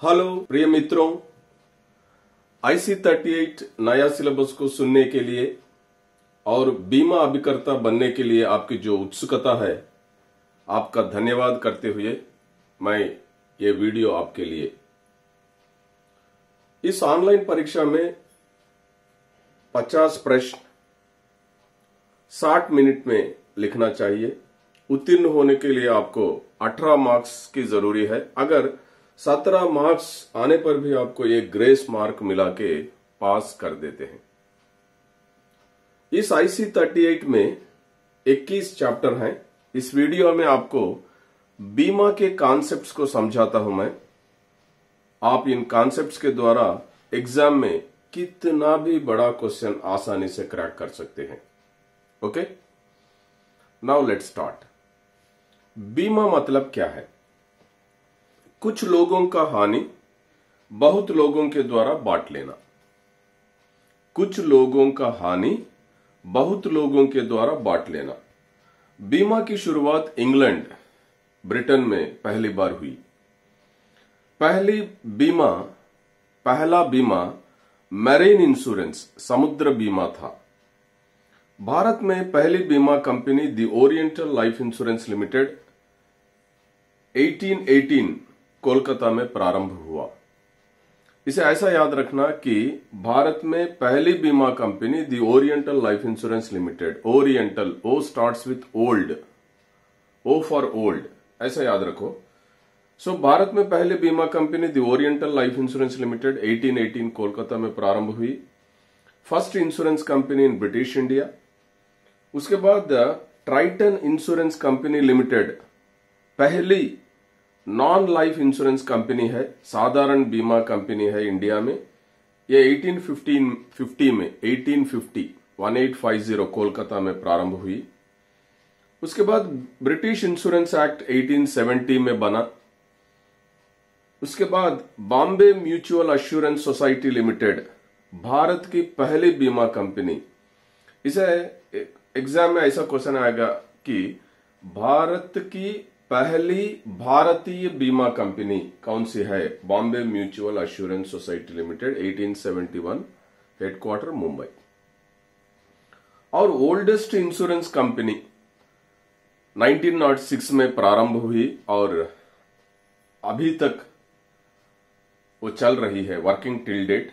Hello प्रिय मित्रों, IC38 नया सिलेबस को सुनने के लिए और बीमा अभिकर्ता बनने के लिए आपकी जो उत्सुकता है, आपका धन्यवाद करते हुए मैं ये वीडियो आपके लिए। इस ऑनलाइन परीक्षा में 50 प्रश्न 60 मिनट में लिखना चाहिए। उत्तीर्ण होने के लिए आपको 18 मार्क्स की जरूरी है। अगर 17 मार्क्स आने पर भी आपको एक ग्रेस मार्क मिला के पास कर देते हैं। इस IC38 में 21 चैप्टर हैं। इस वीडियो में आपको बीमा के कॉन्सेप्ट्स को समझाता हूं मैं। आप इन कॉन्सेप्ट्स के द्वारा एग्जाम में कितना भी बड़ा क्वेश्चन आसानी से क्रैक कर सकते हैं। Okay, now let's start. बीमा मतलब क्या है? कुछ लोगों का हानि बहुत लोगों के द्वारा बांट लेना। कुछ लोगों का हानि बहुत लोगों के द्वारा बांट लेना। बीमा की शुरुआत इंग्लैंड, ब्रिटेन में पहली बार हुई। पहला बीमा मैरीन इंश्योरेंस, समुद्र बीमा था। भारत में पहली बीमा company the Oriental Life Insurance Limited 1818 Kolkata में प्रारंभ हुआ। इसे ऐसा याद रखना कि भारत में पहली बीमा company the Oriental Life Insurance Limited, Oriental, O starts with old, O for old, ऐसा याद रखो। सो भारत में पहली बीमा company the Oriental Life Insurance Limited 1818 Kolkata में प्रारंभ हुई। First insurance company in British India. उसके बाद ट्राइटन इंश्योरेंस कंपनी लिमिटेड पहली नॉन लाइफ इंश्योरेंस कंपनी है, साधारण बीमा कंपनी है इंडिया में। ये 1850 कोलकाता में प्रारंभ हुई। उसके बाद ब्रिटिश इंश्योरेंस एक्ट 1870 में बना। उसके बाद Bombay mutual assurance society limited Bharat की पहली बीमा कंपनी। इसे एग्जाम में ऐसा क्वेश्चन आएगा कि भारत की पहली भारतीय बीमा कंपनी कौन सी है? Bombay mutual assurance society limited, 1871, headquarter Mumbai. और ओल्डेस्ट इंश्योरेंस कंपनी 1906 में प्रारंभ हुई और अभी तक वो चल रही है, वर्किंग टिल डेट,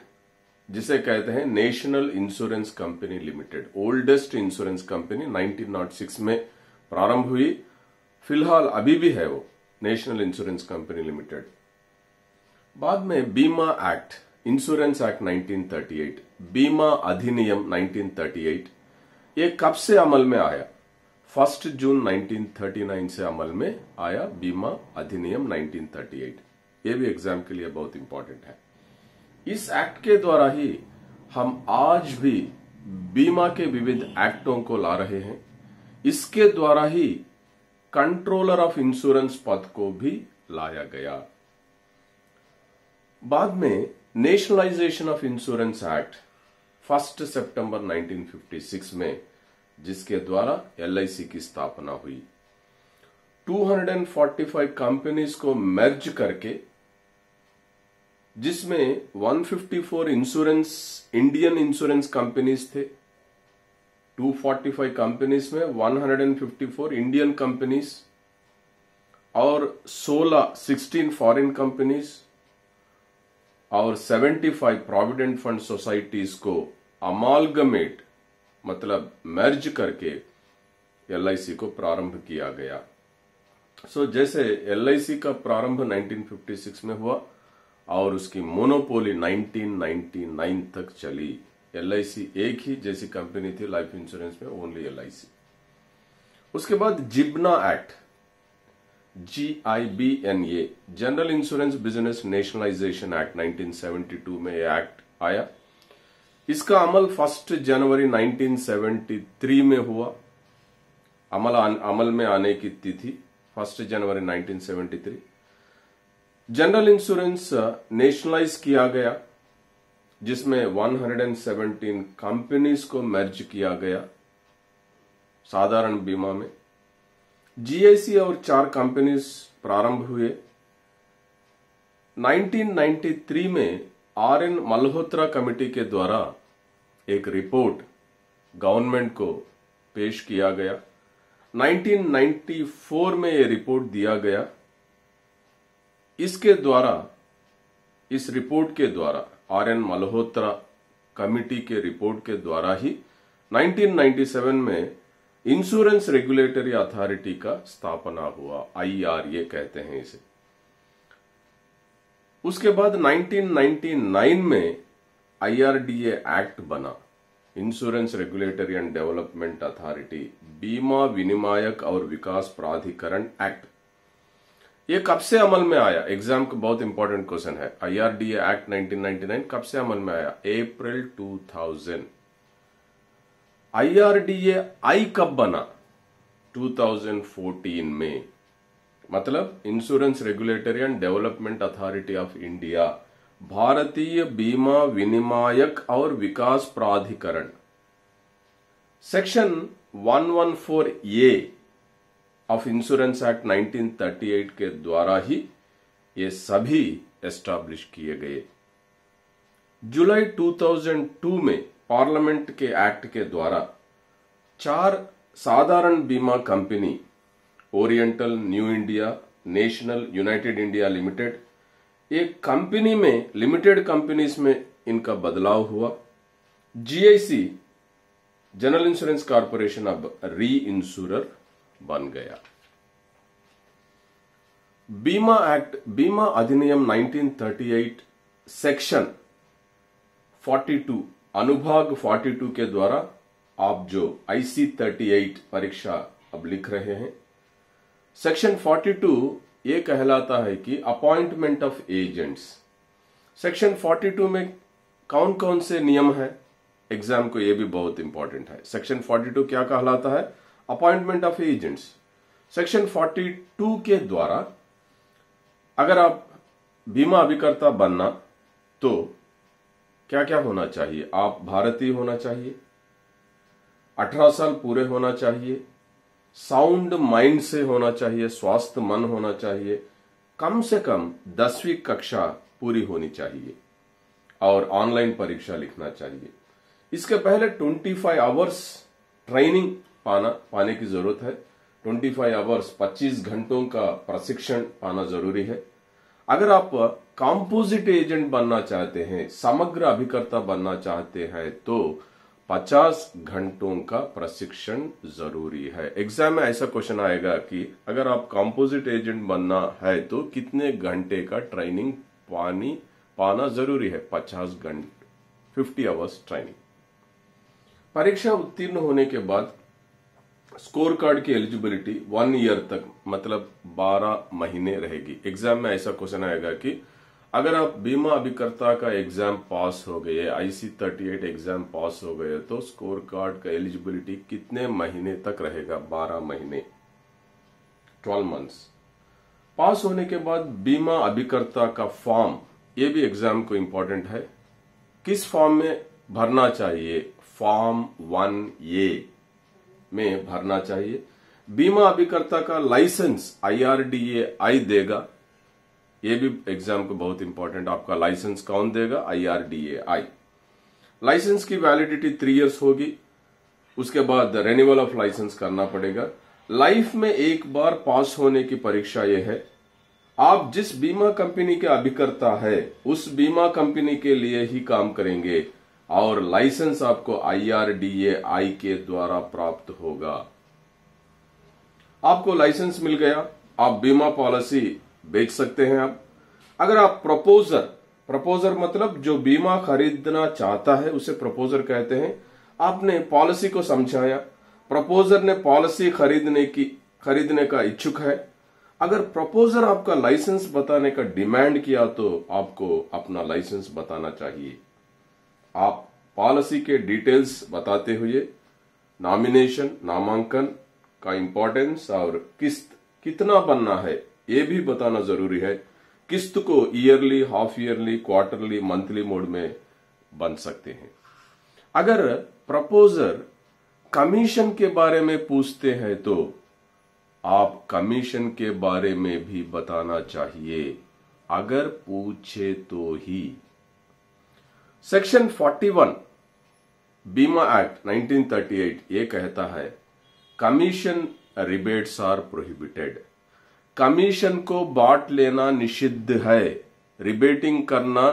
जिसे कहते हैं national insurance Company limited. Oldest insurance company 1906 में प्रारंभ हुई, फिलहाल अभी भी है वो, नेशनल इंश्योरेंस कंपनी लिमिटेड। बाद में बीमा एक्ट, इंश्योरेंस एक्ट 1938, बीमा अधिनियम 1938, ये कब से अमल में आया? 1 जून 1939 से अमल में आया बीमा अधिनियम 1938। ये भी एग्जाम के लिए बहुत इंपॉर्टेंट है। इस एक्ट के द्वारा ही हम आज भी बीमा के विविध एक्टों को ला रहे हैं। इसके द्वारा ही कंट्रोलर ऑफ इंश्योरेंस पद को भी लाया गया। बाद में नेशनलाइजेशन ऑफ इंश्योरेंस एक्ट 1 सितंबर 1956 में, जिसके द्वारा LIC की स्थापना हुई। 245 कंपनीज को मर्ज करके, जिसमें 154 इंडियन इंश्योरेंस कंपनीज थे। 245 कंपनीज में 154 इंडियन कंपनीज और 16 फॉरेन कंपनीज और 75 प्रोविडेंट फंड सोसाइटीज को अमालगमेट, मतलब मर्ज करके LIC को प्रारंभ किया गया। सो जैसे LIC का प्रारंभ 1956 में हुआ और उसकी मोनोपोली 1999 तक चली। LIC एक ही जैसी कंपनी थी लाइफ इंश्योरेंस में, ओनली LIC। उसके बाद GIBNA act, GIBNA, General Insurance Business Nationalisation Act 1972 में यह एक्ट आया। इसका अमल 1 जनवरी 1973 में हुआ। अमल में आने की तिथि 1 जनवरी 1973। जनरल इंश्योरेंस नेशनलाइज किया गया, जिसमें 117 कंपनीज को मर्ज किया गया साधारण बीमा में। GIC और 4 कंपनीज प्रारंभ हुए। 1993 में आर.एन. मल्होत्रा कमेटी के द्वारा एक रिपोर्ट गवर्नमेंट को पेश किया गया। 1994 में यह रिपोर्ट दिया गया। इसके द्वारा, इस रिपोर्ट के द्वारा, आर.एन. मल्होत्रा कमेटी के रिपोर्ट के द्वारा ही 1997 में इंश्योरेंस रेगुलेटरी अथॉरिटी का स्थापना हुआ, IRA कहते हैं इसे। उसके बाद 1999 में IRDA एक्ट बना, insurance regulatory and development authority, बीमा विनियामक और विकास प्राधिकरण एक्ट। ये कब से अमल में आया? एग्जाम का बहुत इंपॉर्टेंट क्वेश्चन है। IRDA एक्ट 1999 कब से अमल में आया? अप्रैल 2000। IRDA आई कब बना? 2014 में। मतलब insurance regulatory and development authority of India, भारतीय बीमा विनियामक और विकास प्राधिकरण, section 114A of insurance act 1938 के द्वारा ही ये सभी एस्टैब्लिश किए गए। जुलाई 2002 में पार्लियामेंट के एक्ट के द्वारा 4 साधारण बीमा company, oriental, new India, national, United India limited, एक कंपनी में, लिमिटेड कंपनीज में इनका बदलाव हुआ। GIC, जनरल इंश्योरेंस कॉर्पोरेशन, अब री इंश्योरर बन गया। बीमा एक्ट, बीमा अधिनियम 1938 सेक्शन 42, अनुभाग 42 के द्वारा आप जो IC 38 परीक्षा अब लिख रहे हैं, सेक्शन 42 ये कहलाता है कि अपॉइंटमेंट ऑफ एजेंट्स। सेक्शन 42 में कौन कौन से नियम है? एग्जाम को ये भी बहुत इंपॉर्टेंट है। सेक्शन 42 क्या कहलाता है? Appointment of agents. सेक्शन 42 के द्वारा अगर आप बीमा अभिकर्ता बनना तो क्या क्या होना चाहिए? आप भारतीय होना चाहिए, 18 साल पूरे होना चाहिए, साउंड माइंड से होना चाहिए, स्वस्थ मन होना चाहिए, कम से कम 10वीं कक्षा पूरी होनी चाहिए और ऑनलाइन परीक्षा लिखना चाहिए। इसके पहले 25 आवर्स ट्रेनिंग पाने की जरूरत है। 25 आवर्स, 25 घंटों का प्रशिक्षण पाना जरूरी है। अगर आप कंपोजिट एजेंट बनना चाहते हैं, समग्र अभिकर्ता बनना चाहते हैं, तो 50 घंटों का प्रशिक्षण जरूरी है। एग्जाम में ऐसा क्वेश्चन आएगा कि अगर आप कंपोजिट एजेंट बनना है तो कितने घंटे का ट्रेनिंग पाना जरूरी है? 50 घंटे, 50 आवर्स ट्रेनिंग। परीक्षा उत्तीर्ण होने के बाद स्कोर कार्ड की एलिजिबिलिटी 1 ईयर तक, मतलब 12 महीने रहेगी। एग्जाम में ऐसा क्वेश्चन आएगा कि अगर आप बीमा अभिकर्ता का एग्जाम पास हो गए, IC 38 एग्जाम पास हो गए, तो स्कोर कार्ड का एलिजिबिलिटी कितने महीने तक रहेगा? 12 महीने, 12 मंथ्स। पास होने के बाद बीमा अभिकर्ता का फॉर्म, ये भी एग्जाम को इंपॉर्टेंट है। किस फॉर्म में भरना चाहिए? फॉर्म 1A में भरना चाहिए। बीमा अभिकर्ता का लाइसेंस IRDA आई देगा। ये भी एग्जाम को बहुत इंपॉर्टेंट, आपका लाइसेंस कौन देगा? IRDA आई। लाइसेंस की वैलिडिटी 3 इयर्स होगी। उसके बाद रेन्यूअल ऑफ लाइसेंस करना पड़ेगा। लाइफ में एक बार पास होने की परीक्षा यह है। आप जिस बीमा कंपनी के अभिकर्ता है उस बीमा कंपनी के लिए ही काम करेंगे और लाइसेंस आपको IRDA आई के द्वारा प्राप्त होगा। आपको लाइसेंस मिल गया, आप बीमा पॉलिसी बेच सकते हैं। आप अगर आप प्रपोजर मतलब जो बीमा खरीदना चाहता है उसे प्रपोजर कहते हैं। आपने पॉलिसी को समझाया, प्रपोजर ने पॉलिसी खरीदने का इच्छुक है। अगर प्रपोजर आपका लाइसेंस बताने का डिमांड किया तो आपको अपना लाइसेंस बताना चाहिए। आप पॉलिसी के डिटेल्स बताते हुए नॉमिनेशन, नामांकन का इंपॉर्टेंस और किस्त कितना बनना है ये भी बताना जरूरी है। किस्त को yearly, half yearly, quarterly, monthly mode में बन सकते हैं। अगर प्रपोजर कमीशन के बारे में पूछते हैं तो आप कमीशन के बारे में भी बताना चाहिए। अगर पूछे तो ही। सेक्शन 41 बीमा एक्ट 1938 ये कहता है commission rebates are prohibited. Commission को बांट लेना निषिद्ध है। रिबेटिंग करना,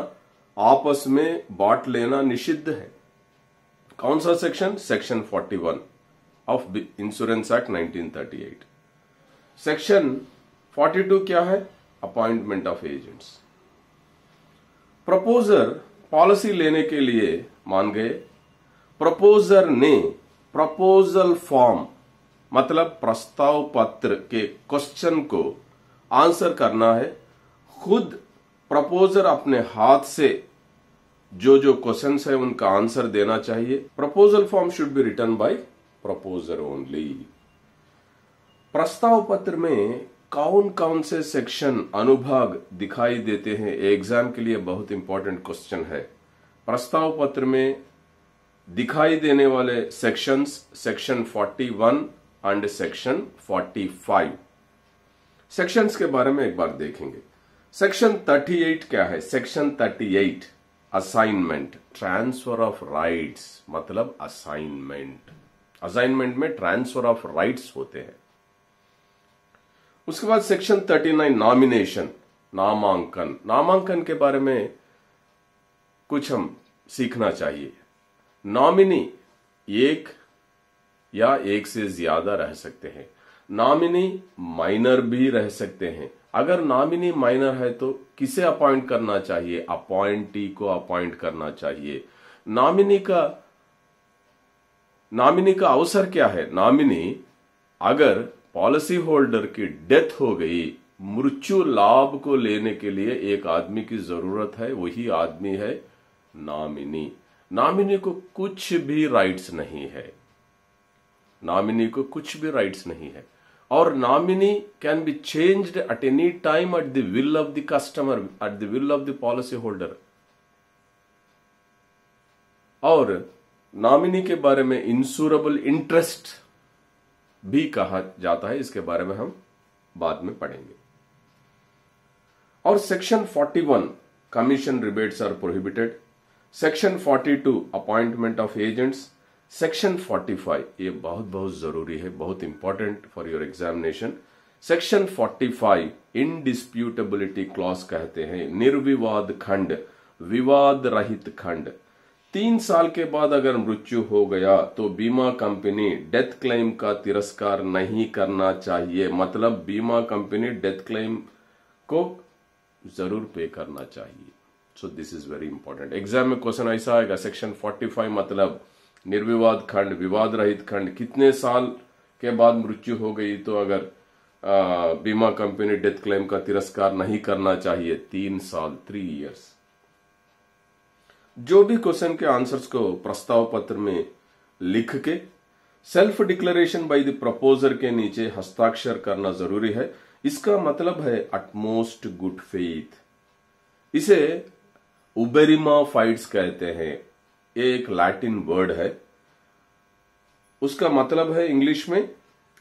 आपस में बांट लेना निषिद्ध है। कौन सा section? Section 41 of insurance act 1938। Section 42 क्या है? Appointment of agents. Proposer policy लेने के लिए मान गए। प्रपोजर ने प्रपोजल फॉर्म मतलब प्रस्ताव पत्र के क्वेश्चन को आंसर करना है। खुद प्रपोजर अपने हाथ से जो जो क्वेश्चंस है उनका आंसर देना चाहिए। Proposal form should be written by proposer only. प्रस्ताव पत्र में कौन कौन से सेक्शन अनुभाग दिखाई देते हैं? एग्जाम के लिए बहुत इंपॉर्टेंट क्वेश्चन है। प्रस्ताव पत्र में दिखाई देने वाले sections section 41 and section 45। Sections के बारे में एक बार देखेंगे। सेक्शन 38 क्या है? Section 38 assignment, transfer of rights मतलब असाइनमेंट। असाइनमेंट में ट्रांसफर ऑफ राइट्स होते हैं। उसके बाद सेक्शन 39 नॉमिनेशन, नामांकन। नामांकन के बारे में कुछ हम सीखना चाहिए। नॉमिनी एक या एक से ज्यादा रह सकते हैं। नॉमिनी माइनर भी रह सकते हैं। अगर नॉमिनी माइनर है तो किसे अपॉइंट करना चाहिए? अपॉइंटी को अपॉइंट करना चाहिए। नॉमिनी का अवसर क्या है? नॉमिनी अगर पॉलिसी होल्डर की डेथ हो गई, मृत्यु लाभ को लेने के लिए एक आदमी की जरूरत है, वही आदमी है नॉमिनी। नॉमिनी को कुछ भी राइट्स नहीं है। नॉमिनी को कुछ भी राइट्स नहीं है। और nominee can be changed at any time at the will of the customer, at the will of the policy holder. और नॉमिनी के बारे में इंश्योरेबल इंटरेस्ट भी कहा जाता है। इसके बारे में हम बाद में पढ़ेंगे। और section 41 commission rebates are prohibited. Section 42 appointment of agents. Section 45 ये बहुत बहुत जरूरी है, बहुत important for your examination. Section 45 indisputability clause कहते हैं। निर्विवाद खंड, विवाद रहित खंड। 3 साल के बाद अगर मृत्यु हो गया तो बीमा कंपनी डेथ क्लेम का तिरस्कार नहीं करना चाहिए। मतलब बीमा कंपनी डेथ क्लेम को जरूर पे करना चाहिए। So this is very important. Exam में क्वेश्चन ऐसा आएगा, सेक्शन 45 मतलब निर्विवाद खंड, विवाद रहित खंड। कितने साल के बाद मृत्यु हो गई तो अगर बीमा कंपनी डेथ क्लेम का तिरस्कार नहीं करना चाहिए? 3 साल, 3 इयर्स। जो भी क्वेश्चन के आंसर्स को प्रस्ताव पत्र में लिख के self declaration by the proposer के नीचे हस्ताक्षर करना जरूरी है। इसका मतलब है अटमोस्ट गुड फेथ। इसे उबेरिमा फाइट्स कहते हैं। एक लैटिन वर्ड है, उसका मतलब है इंग्लिश में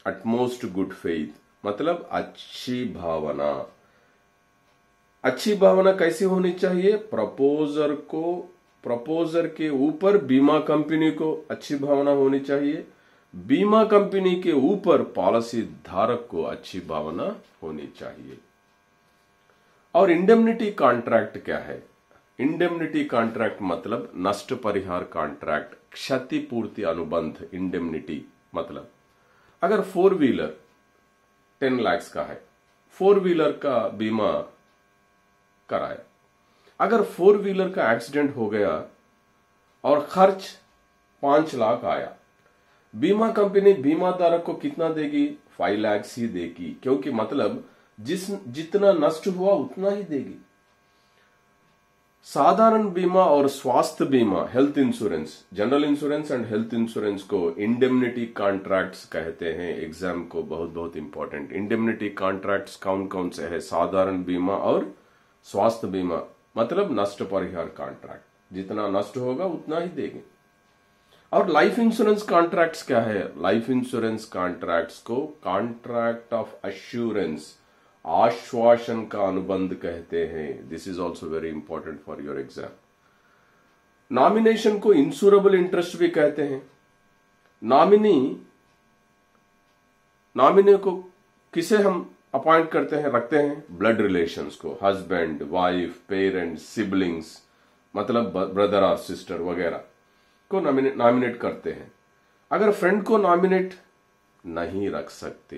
अटमोस्ट गुड फेथ, मतलब अच्छी भावना। अच्छी भावना कैसी होनी चाहिए? प्रपोजर के ऊपर बीमा कंपनी को अच्छी भावना होनी चाहिए। बीमा कंपनी के ऊपर पॉलिसी धारक को अच्छी भावना होनी चाहिए। और इंडेमनिटी कॉन्ट्रैक्ट क्या है? इंडेमनिटी कॉन्ट्रैक्ट मतलब नष्ट परिहार कॉन्ट्रैक्ट, क्षतिपूर्ति अनुबंध। इंडेमनिटी मतलब अगर 4 व्हीलर 10 लाख का है, 4 व्हीलर का बीमा कराया। अगर 4 व्हीलर का एक्सीडेंट हो गया और खर्च 5 लाख आया, बीमा कंपनी बीमा धारक को कितना देगी? 5 लाख ही देगी, क्योंकि मतलब जितना नष्ट हुआ उतना ही देगी। साधारण बीमा और स्वास्थ्य बीमा, health insurance, general insurance and health insurance को इंडेमनिटी कॉन्ट्रैक्ट्स कहते हैं। एग्जाम को बहुत बहुत इंपॉर्टेंट। इंडेमनिटी कॉन्ट्रैक्ट्स कौन कौन से है? साधारण बीमा और स्वास्थ्य बीमा, मतलब नष्ट परिहार कॉन्ट्रैक्ट, जितना नष्ट होगा उतना ही देंगे। और लाइफ इंश्योरेंस कॉन्ट्रैक्ट्स क्या है? लाइफ इंश्योरेंस कॉन्ट्रैक्ट्स को कॉन्ट्रैक्ट ऑफ अश्योरेंस आश्वासन का अनुबंध कहते हैं। This is also very important for your exam. Nomination को इंश्योरेबल इंटरेस्ट भी कहते हैं। नॉमिनी को किसे हम अपॉइंट करते हैं, रखते हैं? ब्लड रिलेशंस को, हस्बैंड, वाइफ, पेरेंट्स, सिबलिंग्स, मतलब ब्रदर और सिस्टर वगैरह को नॉमिनेट करते हैं। अगर फ्रेंड को नॉमिनेट नहीं रख सकते।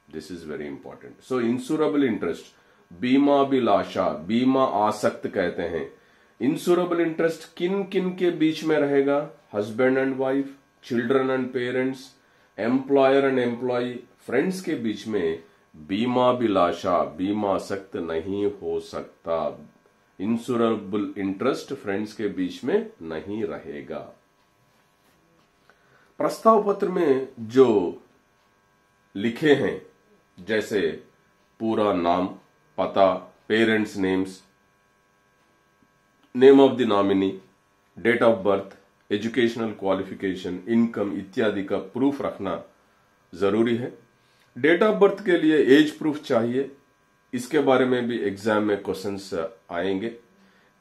This is very important. So insurable interest, बीमाभिलाषा, बीमा आसक्त कहते हैं। इंश्योरेबल इंटरेस्ट किन किन के बीच में रहेगा? Husband and wife, children and parents, employer and employee, friends के बीच में बीमाभिलाषा, बीमासक्त नहीं हो सकता। इंश्योरेबल इंटरेस्ट फ्रेंड्स के बीच में नहीं रहेगा। प्रस्ताव पत्र में जो लिखे हैं, जैसे पूरा नाम, पता, parents names, name of the nominee, date of birth, educational qualification, income इत्यादि का प्रूफ रखना जरूरी है। डेट ऑफ बर्थ के लिए एज प्रूफ चाहिए। इसके बारे में भी एग्जाम में क्वेश्चंस आएंगे।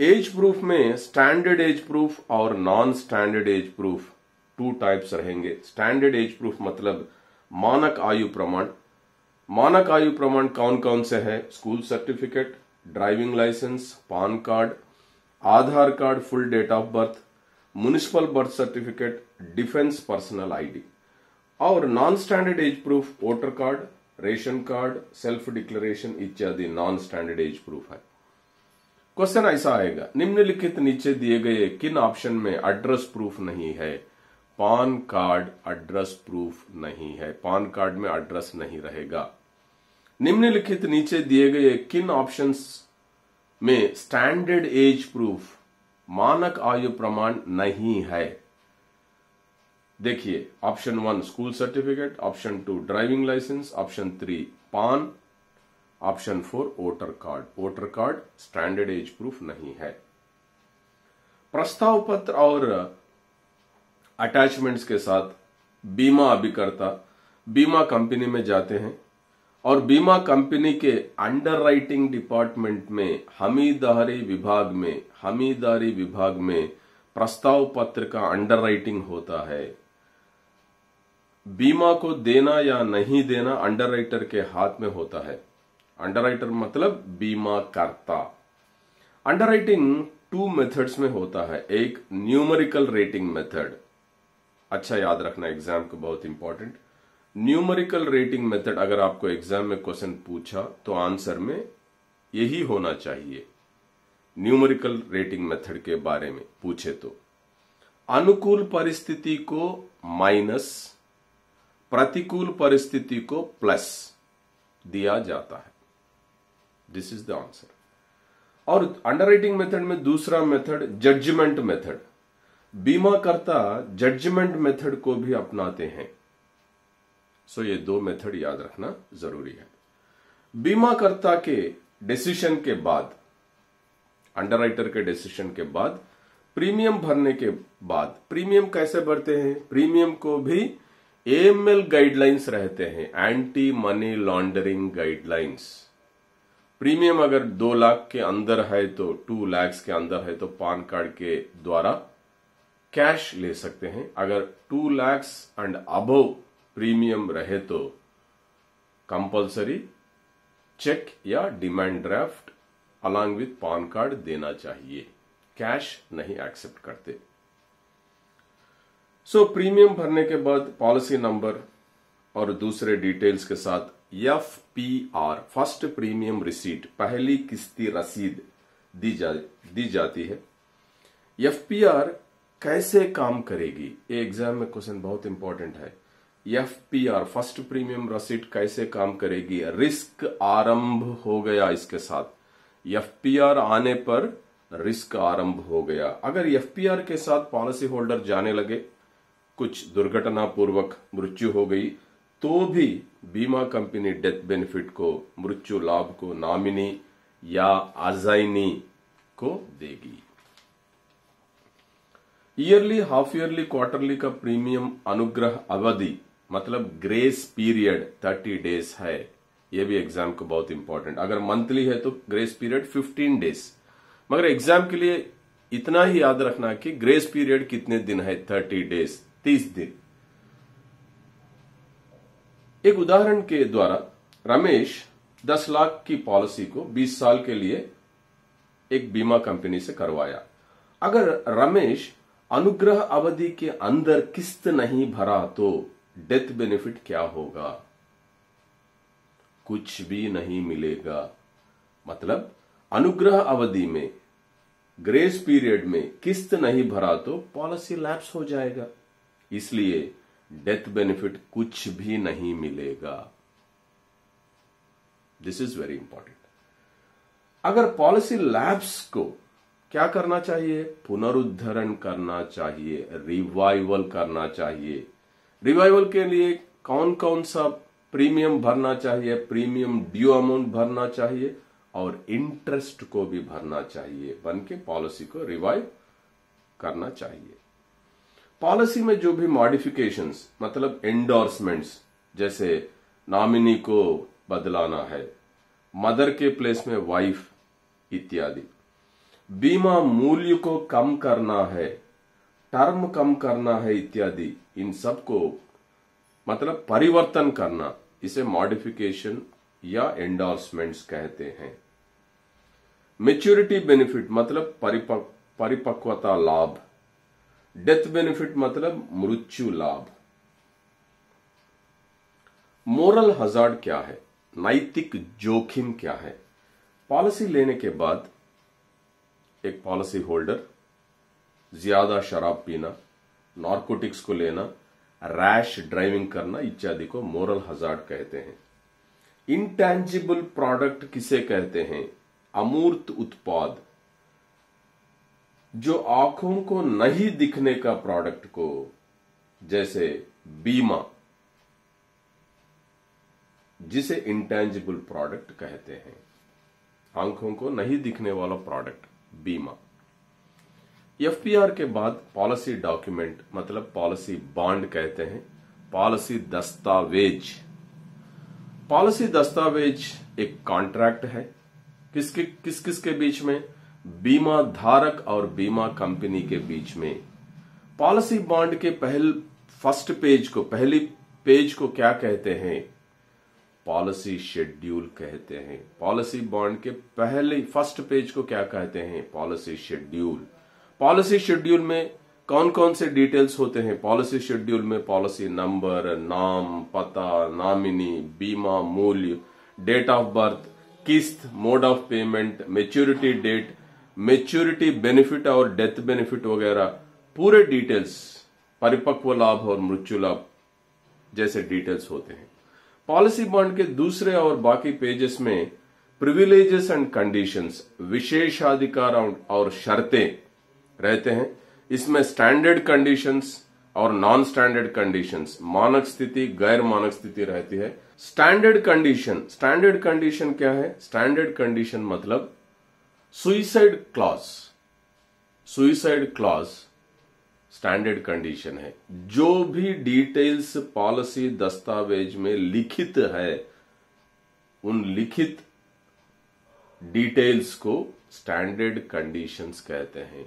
एज प्रूफ में स्टैंडर्ड एज प्रूफ और non standard age proof 2 types रहेंगे। स्टैंडर्ड एज प्रूफ मतलब मानक आयु प्रमाण। मानक आयु प्रमाण कौन कौन से है? School certificate, driving licence, PAN card, Aadhaar card, full date of birth, municipal birth certificate, defence personnel ID. और non standard age proof voter card, ration card, self declaration इत्यादि नॉन स्टैंडर्ड एज प्रूफ है। Question ऐसा आएगा, निम्नलिखित नीचे दिए गए किन ऑप्शन में एड्रेस प्रूफ नहीं है? पान कार्ड एड्रेस प्रूफ नहीं है, पान कार्ड में एड्रेस नहीं रहेगा। निम्नलिखित नीचे दिए गए किन ऑप्शंस में स्टैंडर्ड एज प्रूफ, मानक आयु प्रमाण नहीं है? देखिए, option 1 school certificate, option 2 driving licence, option 3 PAN, option 4 voter card. Voter card standard age proof नहीं है। प्रस्ताव पत्र और अटैचमेंट्स के साथ बीमा अभिकर्ता बीमा कंपनी में जाते हैं और बीमा कंपनी के अंडरराइटिंग डिपार्टमेंट में हमीदारी विभाग में प्रस्ताव पत्र का अंडरराइटिंग होता है। बीमा को देना या नहीं देना अंडरराइटर के हाथ में होता है। अंडरराइटर मतलब बीमा करता। अंडरराइटिंग 2 मेथड्स में होता है। एक न्यूमेरिकल रेटिंग मेथड, अच्छा याद रखना, एग्जाम को बहुत इंपॉर्टेंट। न्यूमेरिकल रेटिंग मेथड अगर आपको एग्जाम में क्वेश्चन पूछा तो आंसर में यही होना चाहिए। न्यूमेरिकल रेटिंग मेथड के बारे में पूछे तो अनुकूल परिस्थिति को माइनस, प्रतिकूल परिस्थिति को प्लस दिया जाता है। This is the answer. और अंडरराइटिंग मेथड में दूसरा मेथड जजमेंट मेथड। बीमाकर्ता जजमेंट मेथड को भी अपनाते हैं। सो ये 2 मेथड याद रखना जरूरी है। बीमाकर्ता के डिसीजन के बाद, अंडरराइटर के डिसीजन के बाद, प्रीमियम भरने के बाद, प्रीमियम कैसे भरते हैं? प्रीमियम को भी AML गाइडलाइंस रहते हैं, anti money laundering guidelines. Premium अगर 2 लाख के अंदर है तो 2 लाख के अंदर है तो पान कार्ड के द्वारा कैश ले सकते हैं। अगर 2 लाख एंड अबव प्रीमियम रहे तो कंपलसरी चेक या demand draft along with PAN card देना चाहिए। कैश नहीं एक्सेप्ट करते। सो प्रीमियम भरने के बाद पॉलिसी नंबर और दूसरे डिटेल्स के साथ FPR, फर्स्ट प्रीमियम रिसीट, पहली किस्ती रसीद दी जाती है। FPR कैसे काम करेगी? ये एग्जाम में क्वेश्चन बहुत इंपॉर्टेंट है। FPR, फर्स्ट प्रीमियम रसीट कैसे काम करेगी? रिस्क आरंभ हो गया इसके साथ। FPR आने पर रिस्क आरंभ हो गया। अगर FPR के साथ पॉलिसी होल्डर जाने लगे, कुछ दुर्घटना पूर्वक मृत्यु हो गई, तो भी बीमा कंपनी डेथ बेनिफिट को, मृत्यु लाभ को नॉमिनी या अजाइनी को देगी। ईयरली, हाफ ईयरली, क्वार्टरली का प्रीमियम अनुग्रह अवधि मतलब ग्रेस पीरियड 30 डेज है। ये भी एग्जाम को बहुत इंपॉर्टेंट। अगर मंथली है तो ग्रेस पीरियड 15 डेज, मगर एग्जाम के लिए इतना ही याद रखना कि ग्रेस पीरियड कितने दिन है, 30 डेज, 30 दिन। एक उदाहरण के द्वारा रमेश 10 लाख की पॉलिसी को 20 साल के लिए एक बीमा कंपनी से करवाया। अगर रमेश अनुग्रह अवधि के अंदर किस्त नहीं भरा तो डेथ बेनिफिट क्या होगा? कुछ भी नहीं मिलेगा। मतलब अनुग्रह अवधि में, ग्रेस पीरियड में किस्त नहीं भरा तो पॉलिसी लैप्स हो जाएगा, इसलिए डेथ बेनिफिट कुछ भी नहीं मिलेगा। This is very important. अगर पॉलिसी लैप्स को क्या करना चाहिए? पुनरुद्धरण करना चाहिए, रिवाइवल करना चाहिए। रिवाइवल के लिए कौन कौन सा प्रीमियम भरना चाहिए? प्रीमियम ड्यू अमाउंट भरना चाहिए और इंटरेस्ट को भी भरना चाहिए, बन के पॉलिसी को रिवाइव करना चाहिए। पॉलिसी में जो भी मॉडिफिकेशंस, मतलब एंडोर्समेंट्स, जैसे नॉमिनी को बदलाना है, मदर के प्लेस में वाइफ इत्यादि, बीमा मूल्य को कम करना है, टर्म कम करना है इत्यादि, इन सब को मतलब परिवर्तन करना, इसे मॉडिफिकेशन या एंडोर्समेंट्स कहते हैं। मैच्योरिटी बेनिफिट मतलब परिपक्वता लाभ। डेथ बेनिफिट मतलब मृत्यु लाभ। मोरल हजार्ड क्या है? नैतिक जोखिम क्या है? पॉलिसी लेने के बाद एक पॉलिसी होल्डर ज्यादा शराब पीना, नारकोटिक्स को लेना, रैश ड्राइविंग करना इत्यादि को मोरल हजार्ड कहते हैं। इंटेंजिबल प्रोडक्ट किसे कहते हैं? अमूर्त उत्पाद, जो आंखों को नहीं दिखने का प्रोडक्ट को, जैसे बीमा, जिसे इंटेंजिबल प्रोडक्ट कहते हैं। आंखों को नहीं दिखने वाला प्रोडक्ट बीमा। एफपीआर के बाद पॉलिसी डॉक्यूमेंट मतलब पॉलिसी बॉन्ड कहते हैं। पॉलिसी दस्तावेज। पॉलिसी दस्तावेज एक कॉन्ट्रैक्ट है। किस के बीच में? बीमा धारक और बीमा कंपनी के बीच में। पॉलिसी बॉन्ड के पहली पेज को क्या कहते हैं? पॉलिसी शेड्यूल कहते हैं। पॉलिसी बॉन्ड के फर्स्ट पेज को क्या कहते हैं? Policy schedule. पॉलिसी शेड्यूल में कौन कौन से डिटेल्स होते हैं? पॉलिसी शेड्यूल में पॉलिसी नंबर, नाम, पता, नॉमिनी, बीमा मूल्य, डेट ऑफ बर्थ, किस्त, mode of payment, maturity date, maturity benefit और डेथ बेनिफिट वगैरह पूरे डिटेल्स, परिपक्व लाभ और मृत्यु लाभ जैसे डिटेल्स होते हैं। पॉलिसी बॉन्ड के दूसरे और बाकी पेजेस में प्रिविलेजेस एंड कंडीशंस, विशेषाधिकार और शर्तें रहते हैं। इसमें स्टैंडर्ड कंडीशंस और नॉन स्टैंडर्ड कंडीशंस, मानक स्थिति, गैर मानक स्थिति रहती है। स्टैंडर्ड कंडीशन क्या है? स्टैंडर्ड कंडीशन मतलब सुइसाइड क्लॉज स्टैंडर्ड कंडीशन है। जो भी डिटेल्स पॉलिसी दस्तावेज में लिखित है, उन लिखित डिटेल्स को स्टैंडर्ड कंडीशंस कहते हैं।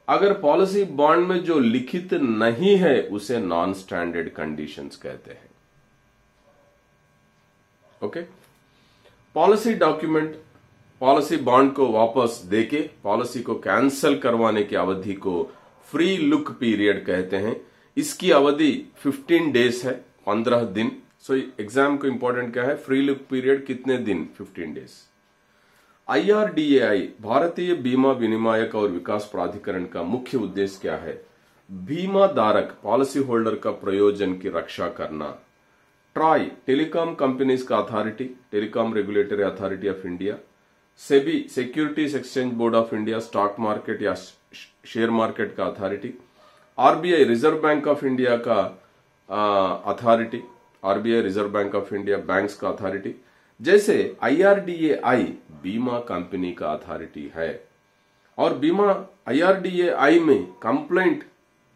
अगर पॉलिसी बॉन्ड में जो लिखित नहीं है उसे नॉन स्टैंडर्ड कंडीशंस कहते हैं। Okay. Policy document, policy bond को वापस देके पॉलिसी को कैंसिल करवाने की अवधि को फ्री लुक पीरियड कहते हैं। इसकी अवधि 15 डेज है, 15 दिन। सो एग्जाम को इंपॉर्टेंट क्या है? फ्री लुक पीरियड कितने दिन? 15 डेज। IRDAI, भारतीय बीमा विनियामक और विकास प्राधिकरण का मुख्य उद्देश्य क्या है? बीमा धारक, पॉलिसी होल्डर का प्रयोजन की रक्षा करना। ट्राई, टेलीकॉम कंपनीज का authority, Telecom Regulatory Authority of India. SEBI, Securities Exchange Board of India, stock market या शेयर मार्केट का authority. RBI, Reserve Bank of India का authority, RBI Reserve Bank of India banks का authority. जैसे IRDAI बीमा company का authority है। और बीमा IRDAI में कंप्लेंट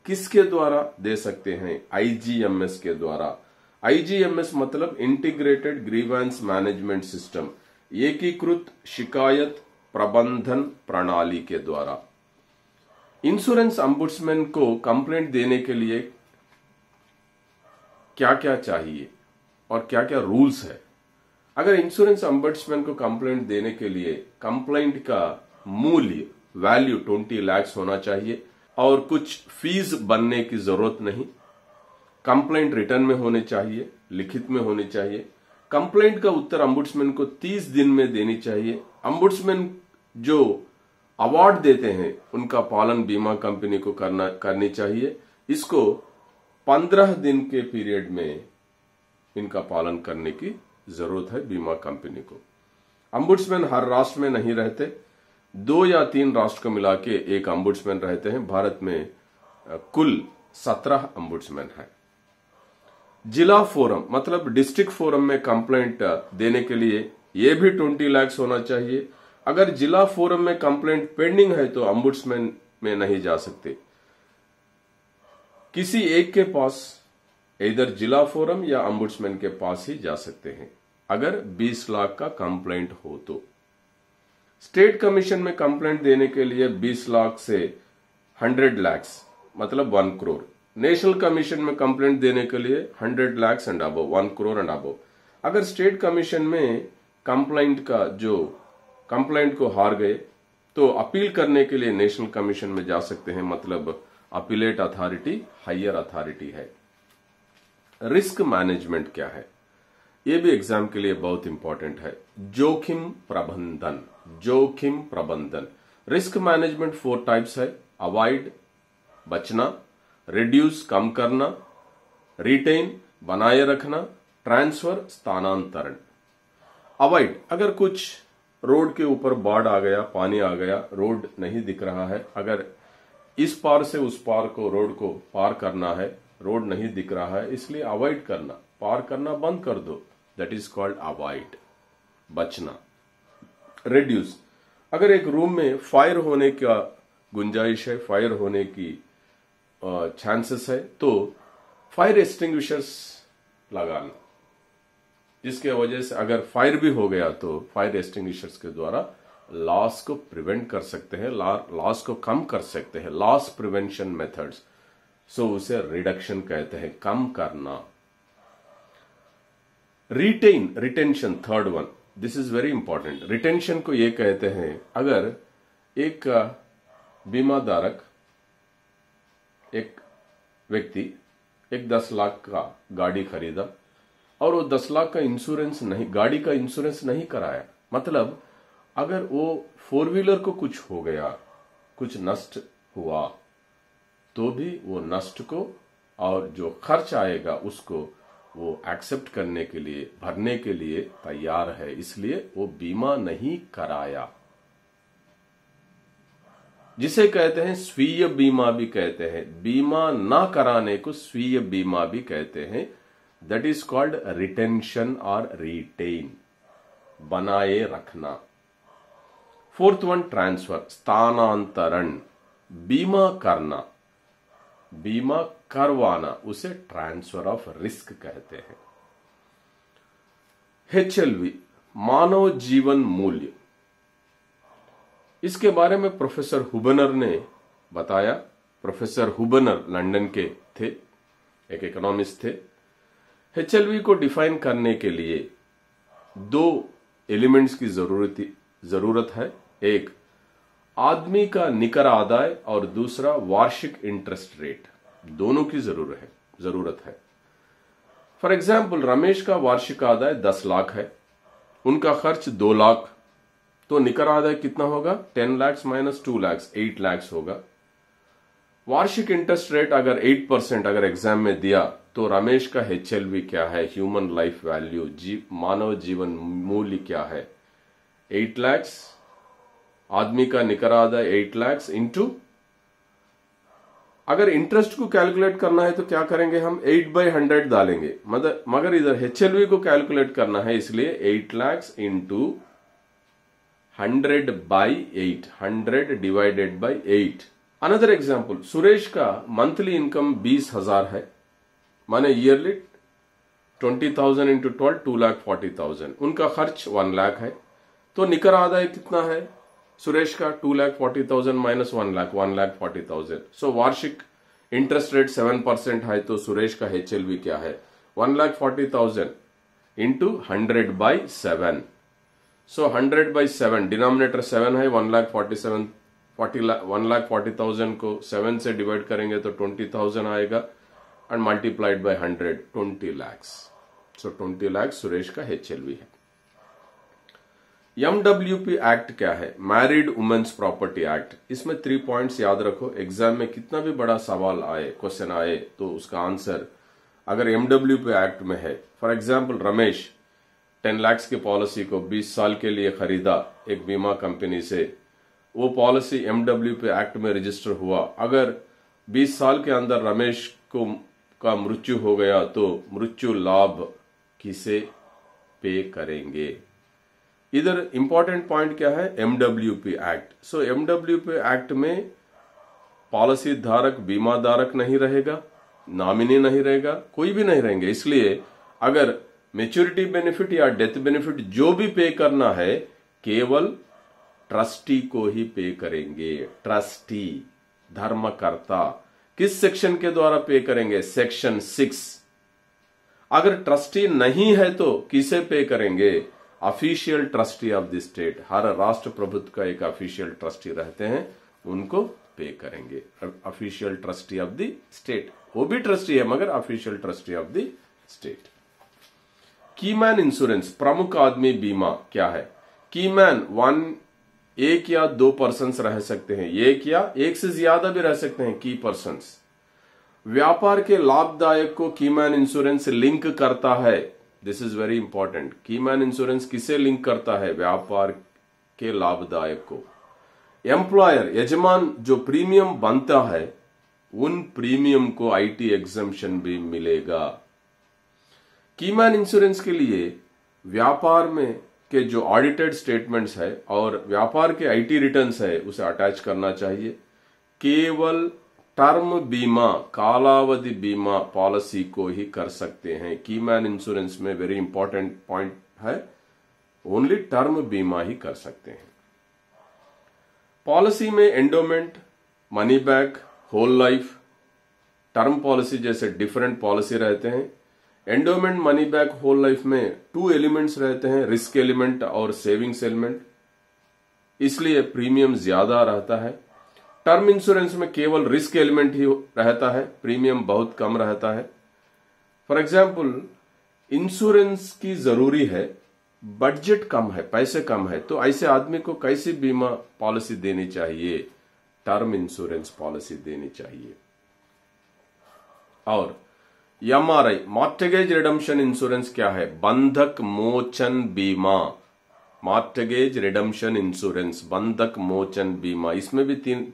किसके द्वारा दे सकते हैं? IGMS के द्वारा। IGMS मतलब इंटीग्रेटेड ग्रीवेंस मैनेजमेंट सिस्टम, एकीकृत शिकायत प्रबंधन प्रणाली के द्वारा। इंश्योरेंस ombudsman को कंप्लेंट देने के लिए क्या क्या चाहिए और क्या क्या रूल्स है। अगर इंश्योरेंस ombudsman को कंप्लेंट देने के लिए कंप्लेंट का मूल्य वैल्यू 20 लाख होना चाहिए और कुछ फीस बनने की जरूरत नहीं। कंप्लेंट रिटर्न में होने चाहिए, लिखित में होनी चाहिए। कंप्लेंट का उत्तर ombudsman को 30 दिन में देनी चाहिए। ombudsman जो अवार्ड देते हैं उनका पालन बीमा कंपनी को करनी चाहिए। इसको 15 दिन के पीरियड में इनका पालन करने की जरूरत है बीमा कंपनी को। ombudsman हर राष्ट्र में नहीं रहते, 2 या 3 राष्ट्र को मिला के एक ombudsman रहते हैं। भारत में कुल 17 ombudsman है। जिला फोरम मतलब डिस्ट्रिक्ट फोरम में कंप्लेंट देने के लिए यह भी 20 लाख होना चाहिए। अगर जिला फोरम में कंप्लेंट पेंडिंग है तो ombudsman में नहीं जा सकते, किसी एक के पास इधर जिला फोरम या ombudsman के पास ही जा सकते हैं अगर 20 लाख का कंप्लेंट हो तो। स्टेट कमीशन में कंप्लेंट देने के लिए 20 लाख से 100 लाख मतलब 1 करोड़। नेशनल कमीशन में कंप्लेंट देने के लिए 100 lakh and above, 1 crore and above. अगर स्टेट कमीशन में कंप्लेंट को हार गए तो अपील करने के लिए नेशनल कमीशन में जा सकते हैं, मतलब अपीलेट अथॉरिटी हायर अथॉरिटी है। रिस्क मैनेजमेंट क्या है, यह भी एग्जाम के लिए बहुत इंपॉर्टेंट है। जोखिम प्रबंधन, जोखिम प्रबंधन। रिस्क मैनेजमेंट 4 टाइप्स है। अवॉइड बचना, रिड्यूस कम करना, रिटेन बनाए रखना, ट्रांसफर स्थानांतरण। अवॉइड, अगर कुछ रोड के ऊपर बाढ़ आ गया, पानी आ गया, रोड नहीं दिख रहा है, अगर इस पार से उस पार को रोड को पार करना है, रोड नहीं दिख रहा है, इसलिए अवॉइड करना, पार करना बंद कर दो, दैट इज कॉल्ड अवॉइड, बचना। रिड्यूस, अगर एक रूम में फायर होने का गुंजाइश है, फायर होने की चांसेस है, तो फायर एक्सटिंग्विशर्स लगाना, जिसके वजह से अगर फायर भी हो गया तो फायर एक्सटिंग्विशर्स के द्वारा लॉस को प्रिवेंट कर सकते हैं, लॉस को कम कर सकते हैं। लॉस प्रिवेंशन मेथड्स, सो उसे रिडक्शन कहते हैं, कम करना। Retain, retention, third one, this is very important. Retention को ये कहते हैं, अगर एक बीमा धारक, एक व्यक्ति एक 10 लाख का गाड़ी खरीदा और वो 10 लाख का इंश्योरेंस नहीं, गाड़ी का इंश्योरेंस नहीं कराया, मतलब अगर वो 4 व्हीलर को कुछ हो गया, कुछ नष्ट हुआ, तो भी वो नष्ट को और जो खर्च आएगा उसको वो एक्सेप्ट करने के लिए, भरने के लिए तैयार है, इसलिए वो बीमा नहीं कराया, जिसे कहते हैं स्वीय बीमा भी कहते हैं। बीमा ना कराने को स्वीय बीमा भी कहते हैं। दैट इज कॉल्ड रिटेंशन और रिटेन, बनाए रखना। 4th वन ट्रांसफर, स्थानांतरण। बीमा करना, बीमा करवाना, उसे ट्रांसफर ऑफ रिस्क कहते हैं। HLV, मानव जीवन मूल्य, इसके बारे में प्रोफेसर हुबनर ने बताया। प्रोफेसर हुबनर लंदन के थे, एक इकोनॉमिस्ट थे। HLV को डिफाइन करने के लिए 2 एलिमेंट्स की जरूरत है। एक आदमी का निकर आदाय और दूसरा वार्षिक इंटरेस्ट रेट, दोनों की जरूरत है। फॉर एग्जाम्पल, रमेश का वार्षिक आदाय 10 लाख है, उनका खर्च 2 लाख, तो निकर आदाय कितना होगा? 10 लाख माइनस 2 लाख, 8 लाख होगा। वार्षिक इंटरेस्ट रेट अगर 8% अगर एग्जाम में दिया तो रमेश का HLV क्या है, ह्यूमन लाइफ वैल्यू, मानव जीवन मूल्य क्या है? 8 लाख, आदमी का निकर आदाय 8 लाख इंटू, अगर इंटरेस्ट को कैलकुलेट करना है तो क्या करेंगे हम? 8/100 डालेंगे, मगर इधर HLV को कैलकुलेट करना है, इसलिए 8 lakh into 100/8, 100 divided by 8। Another example, Suresh का मंथली इनकम 20,000 है, माने ईयरली 20,000 इंटू 12 2,40,000, उनका खर्च 1 लाख है। तो निकर आदाय कितना है सुरेश का? 2,40,000 माइनस 1 लाख, 1,40,000। सो वार्षिक इंटरेस्ट रेट 7% है, तो सुरेश का HLV क्या है? 1,40,000 इंटू 100/7। सो 100/7, डिनोमिनेटर 7 है, 1,40,000 को 7 से डिवाइड करेंगे तो 20,000 आएगा, and multiplied by 100, 20 lakhs। So 20 lakhs Suresh का HLV है। MWP एक्ट क्या है? Married women's property act. इसमें 3 पॉइंट्स याद रखो। एग्जाम में कितना भी बड़ा सवाल आए, क्वेश्चन आए, तो उसका आंसर अगर MWP एक्ट में है। फॉर एग्जाम्पल, रमेश 10 lakhs की पॉलिसी को 20 साल के लिए खरीदा एक बीमा कंपनी से, वो पॉलिसी MWP एक्ट में रजिस्टर हुआ। अगर 20 साल के अंदर रमेश का मृत्यु हो गया तो मृत्यु लाभ किसे पे करेंगे? इधर इंपॉर्टेंट पॉइंट क्या है? MWP act. So MWP act में पॉलिसी धारक बीमा धारक नहीं रहेगा, नॉमिनी नहीं रहेगा, कोई भी नहीं रहेंगे। इसलिए अगर मैच्योरिटी बेनिफिट या डेथ बेनिफिट जो भी पे करना है, केवल ट्रस्टी को ही पे करेंगे। ट्रस्टी, धर्मकर्ता। किस सेक्शन के द्वारा पे करेंगे? सेक्शन 6। अगर ट्रस्टी नहीं है तो किसे पे करेंगे? Official trustee of the state. हर राष्ट्र प्रभुत्व का एक ऑफिशियल ट्रस्टी रहते हैं, उनको पे करेंगे। Official trustee of the state, वो भी ट्रस्टी है मगर official trustee of the state. Keyman insurance, प्रमुख आदमी बीमा क्या है? कीमैन 1 या 2 पर्सन्स रह सकते हैं, 1 या 1 से ज्यादा भी रह सकते हैं की पर्सन्स। व्यापार के लाभदायक को कीमैन इंश्योरेंस लिंक करता है। This is very important. Keyman insurance किसे लिंक करता है? व्यापार के लाभदायक को। एम्प्लॉयर, यजमान जो प्रीमियम बनता है, उन प्रीमियम को IT एग्जम्पशन भी मिलेगा। कीमैन इंश्योरेंस के लिए व्यापार में के जो ऑडिटेड स्टेटमेंट्स है और व्यापार के IT रिटर्न्स है, उसे अटैच करना चाहिए। केवल टर्म बीमा, कालावधि बीमा पॉलिसी को ही कर सकते हैं। कीमैन इंश्योरेंस में वेरी इंपॉर्टेंट पॉइंट है, ओनली टर्म बीमा ही कर सकते हैं। पॉलिसी में endowment, money back, whole life, term policy जैसे डिफरेंट पॉलिसी रहते हैं। Endowment, money back, whole life में 2 एलिमेंट्स रहते हैं, रिस्क एलिमेंट और सेविंग्स एलिमेंट, इसलिए प्रीमियम ज्यादा रहता है। टर्म इंश्योरेंस में केवल रिस्क एलिमेंट ही रहता है, प्रीमियम बहुत कम रहता है। फॉर एग्जाम्पल, इंश्योरेंस की जरूरी है, बजट कम है, पैसे कम है, तो ऐसे आदमी को कैसी बीमा पॉलिसी देनी चाहिए? टर्म इंश्योरेंस पॉलिसी देनी चाहिए। और MRI, मॉर्टगेज रिडम्पशन इंश्योरेंस क्या है? बंधक मोचन बीमा। मॉर्टगेज रिडम्पशन इंश्योरेंस, बंधक मोचन बीमा। इसमें भी 3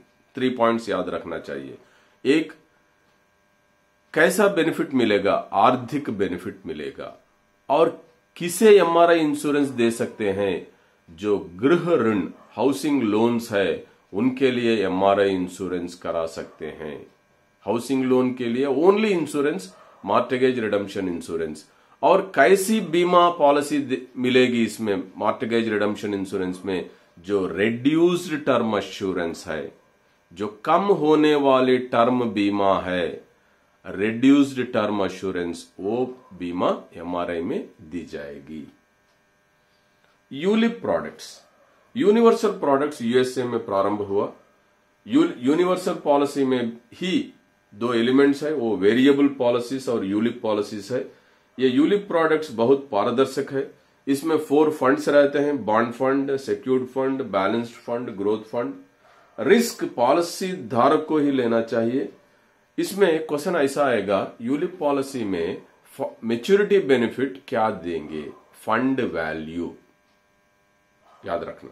पॉइंट्स याद रखना चाहिए। एक, कैसा बेनिफिट मिलेगा? आर्थिक बेनिफिट मिलेगा। और किसे MRI इंश्योरेंस दे सकते हैं? जो गृह ऋण, हाउसिंग लोन्स है, उनके लिए MRI इंश्योरेंस करा सकते हैं। हाउसिंग लोन के लिए only insurance mortgage redemption insurance. और कैसी बीमा पॉलिसी मिलेगी इसमें मॉर्टगेज रिडम्पशन इंश्योरेंस में? जो रेड्यूस्ड टर्म अश्योरेंस है, जो कम होने वाली टर्म बीमा है, रेड्यूस्ड टर्म अश्योरेंस, वो बीमा MRI में दी जाएगी। ULIP products, universal products USA में प्रारंभ हुआ। यूनिवर्सल पॉलिसी में ही 2 एलिमेंट्स है, वो वेरिएबल पॉलिसीज और यूलिप पॉलिसीज है। ये यूलिप प्रोडक्ट्स बहुत पारदर्शक है। इसमें 4 फंड्स रहते हैं, bond fund, secured fund, balanced fund, growth fund. Risk policy धारक को ही लेना चाहिए। इसमें क्वेश्चन ऐसा आएगा, यूलिप पॉलिसी में मैच्योरिटी बेनिफिट क्या देंगे? फंड वैल्यू याद रखना।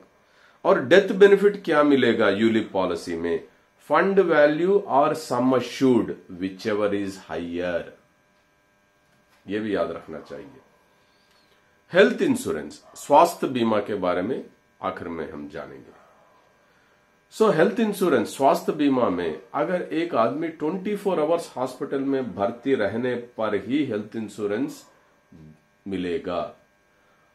और डेथ बेनिफिट क्या मिलेगा यूलिप पॉलिसी में? फंड वैल्यू और sum assured, whichever is higher. यह भी याद रखना चाहिए। हेल्थ इंश्योरेंस, स्वास्थ्य बीमा के बारे में आखिर में हम जानेंगे। सो हेल्थ इंश्योरेंस, स्वास्थ्य बीमा में अगर एक आदमी 24 आवर्स हॉस्पिटल में भर्ती रहने पर ही हेल्थ इंश्योरेंस मिलेगा।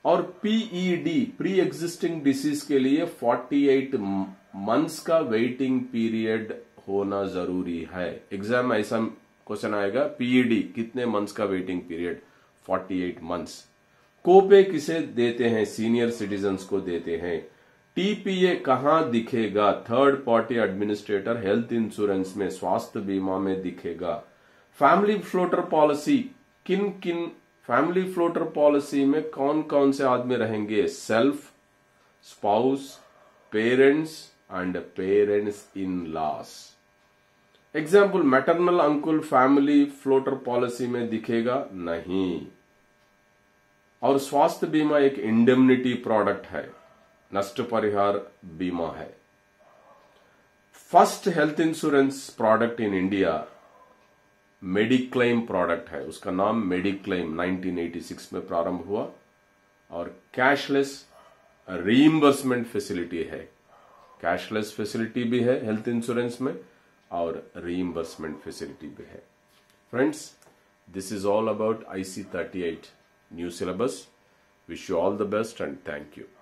और पीईडी प्री एग्जिस्टिंग डिसीज के लिए 48 मंथ्स का वेटिंग पीरियड होना जरूरी है। एग्जाम ऐसा क्वेश्चन आएगा, पीईडी कितने मंथ्स का वेटिंग पीरियड, 48 मंथ्स। कोपे किसे देते हैं, सीनियर सिटीजन्स को देते हैं। टीपीए कहां दिखेगा, third party administrator health insurance में, स्वास्थ्य बीमा में दिखेगा। फैमिली फ्लोटर पॉलिसी, किन किन फैमिली फ्लोटर पॉलिसी में कौन कौन से आदमी रहेंगे, self, spouse, parents and parents in laws. Example, maternal uncle family floater policy में दिखेगा नहीं। और स्वास्थ्य बीमा एक इंडेमनिटी प्रोडक्ट है, नष्ट परिहार बीमा है। First health insurance product in India mediclaim product है, उसका नाम मेडिक्लेम 1986 में प्रारंभ हुआ और कैशलेस रीइंबर्समेंट फैसिलिटी है। कैशलेस फैसिलिटी भी है हेल्थ इंश्योरेंस में और रीइंबर्समेंट फैसिलिटी भी है। Friends, this is all about IC 38 new syllabus. Wish you all the best and thank you.